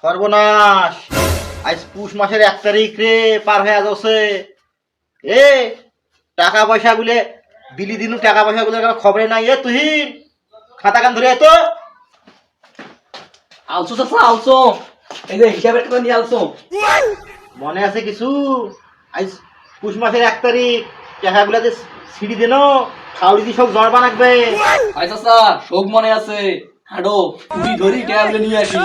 সর্বনাশ, আজ পুষ মাসের 1 তারিখ রে, পার হয়ে যাচ্ছে। এ টাকা পয়সা গুলে বিলি দিনু, টাকা পয়সা গুলো খবরে নাই। এ তুই খাতা কান ধরে তো আলছো চাচা আলছো, এই যে হিসাবের টাকা নিয়ে আলছো। মনে আছে কিছু? আজ পুষ মাসের 1 তারিখ, টাকা গুলা যে সিঁড়ি দেন খাউড়ি দিয়ে সব জড়বা রাখবে। আই চাচা সব মনে আছে, হাঁটো টুটি ধরি টাকা নিয়ে আসি।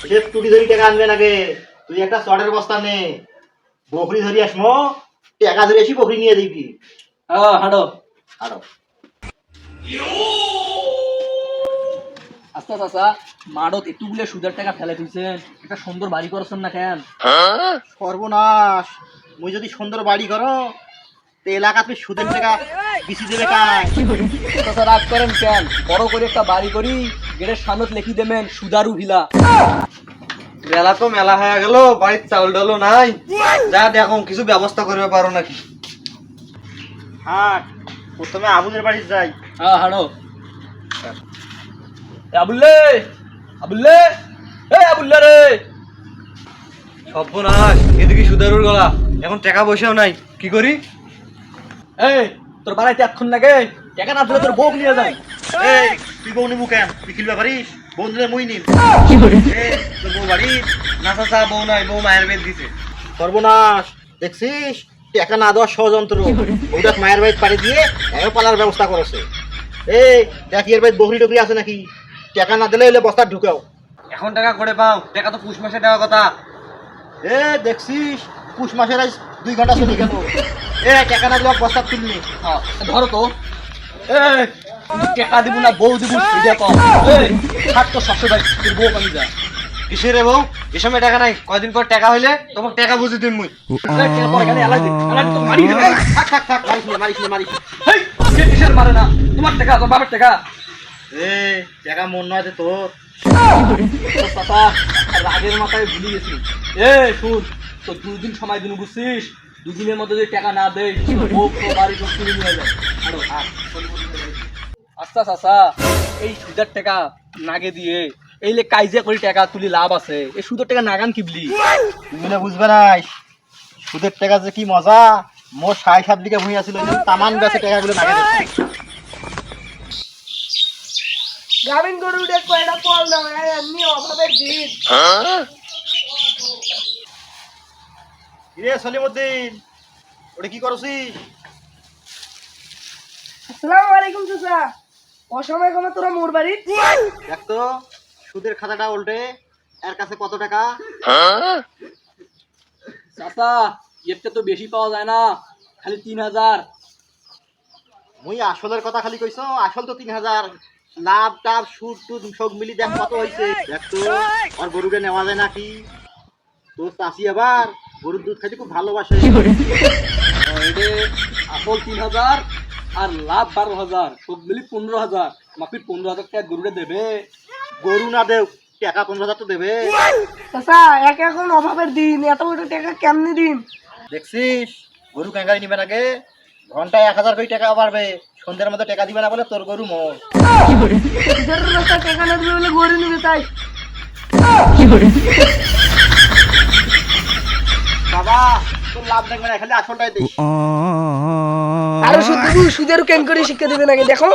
সে টুটি ধরি টাকা আনবে নাকি? তুই একটা চটের বস্তা নে, বকরি ধরি আসমো, টাকা ধরে আসি, বকরি নিয়ে দিবি। হ্যাঁ হাঁটো। আরো আচ্ছা চাচা, মাঠত এতগুলো সুদের টাকা ফেলে তুলছেন, একটা সুন্দর বাড়ি করছেন না কেন? সর্বনাশ, মুই যদি সুন্দর বাড়ি করো তো এলাকাতে সুদের টাকা বেশি দেবে কাজ। চাচা রাগ করেন কেন? বড় করে একটা বাড়ি করি, গেটের সামনে লিখি দেবেন সুদারু ভিলা। বেলা তো মেলা হয়ে গেল, বাড়ির চাউল ডালও নাই। যা দেখো কিছু ব্যবস্থা করবে পারো নাকি? হ্যাঁ, প্রথমে আবুলের বাড়ি যাই। হ্যাঁ হাঁটো। আবুল্লে, আবুল্লে, আবুল্লা রে। সর্বনাশ, এদিকে সুদারুর গলা, এখন টাকা পয়সাও নাই, কি করি? এই তোর বাড়াইতে এক্ষণ লাগে, টাকা না দিলে তোর বউ নিয়ে যায়। এই তুই বউ নিবু কেন? তুই খেলবে পারিস? বউ দিলে মুই নিম। তোর বউ বাড়ি? না চাচা, বউ নাই, বউ মায়ের বেদ দিছে। সর্বনাশ, দেখছিস টাকা না দেওয়ার ষড়যন্ত্র। ওটা মায়ের বাড়ি পাড়ি দিয়ে এও পালার ব্যবস্থা করেছে। এই দেখ এর বাড়ি বকরি টকরি আছে নাকি? টাকা না দিলে এলে বস্তা ঢুকাও। এখন টাকা করে পাও? টাকা তো পুষ মাসে দেওয়ার কথা। এ দেখছিস পুষ মাসের আজ 2 ঘন্টা চলে গেল। এ টাকা না দেওয়া বস্তা তুলনি। হ্যাঁ ধরো তো। এই টাকা দিব না বউ দিব সেটা কম। এই থাক তো শ্বশুর বাড়ি, তোর বউ আমি যা। কিসের রে বউ? এ সময় টাকা নাই, কয়দিন পর টাকা হইলে তোমাকে টাকা বুঝে দিন মুই। এই টাকা পরে এখানে এলাই দে, এলাই তো মারি দেবে। থাক থাক থাক, মারিস না মারিস না মারিস না। এই কে কিসের মারে না? তোমার টাকা, তোর বাবার টাকা। এ টাকা মন নয় যে তোর। চাচা রাগের মাথায় ভুলে গেছি। এ শুন, তো 2 দিন সময় দিন বুঝছিস, 2 দিনের মধ্যে যদি টাকা না দেয় বউ তো বাড়ি তো কিনে নিয়ে যায়। আরো আচ্ছা চাচা, এই সুদের টাকা নাগে দিয়ে এই লে কাইজে করে টাকা তুলি লাভ আছে, এই সুদের টাকা নাগান কিবলি। তুমি না বুঝবে নাই সুদের টাকা যে কি মজা। মোর 6-7 বিঘা ভূমি আছিল, তামান বেচে টাকাগুলো নাগে দিচ্ছে। গাভিন গরু উঠে কয়টা পল দাও এমনি অভাবের দিন। রে সলিমউদ্দিন, ওটা কি করছিস? আসসালামু আলাইকুম চাচা। অসময় কমে তোরা মোর বাড়ি। দেখ তো সুদের খাতাটা উল্টে, এর কাছে কত টাকা? চাচা এতে তো বেশি পাওয়া যায় না, খালি 3000। মুই আসলের কথা খালি কইছ, আসল তো 3000। লাভ টাভ সুদ টুদ সব মিলি দেখ কত হয়েছে। দেখ তো আর গরুকে নেওয়া যায় নাকি? তোর চাষি আবার গরুর দুধ খাইতে খুব ভালোবাসে। এতে আসল 3000 আর লাভ 12000, সব মিলি 15000। মাফির 15000 টাকা গরুটা দেবে। গরু না দেও, টাকা 15,000 তো দেবে। চাচা এক এখন অভাবের দিন, এত বড় টাকা কেমনি দিন? দেখছিস গরু ক্যাঙ্গারি নিবে নাকি? ঘন্টায় 1000 করে টাকা পারবে, সন্ধ্যের মধ্যে টাকা দিবে না বলে তোর গরু মোর। সুদের রাস্তা টাকা না দিলে বলে গরু নিবে তাই। বাবা তোর লাভ দেখবে না, খালি আসলটাই দিস। আরো সুদ দেবো, সুদের কেন করে শিক্ষা দিবে নাকি দেখো।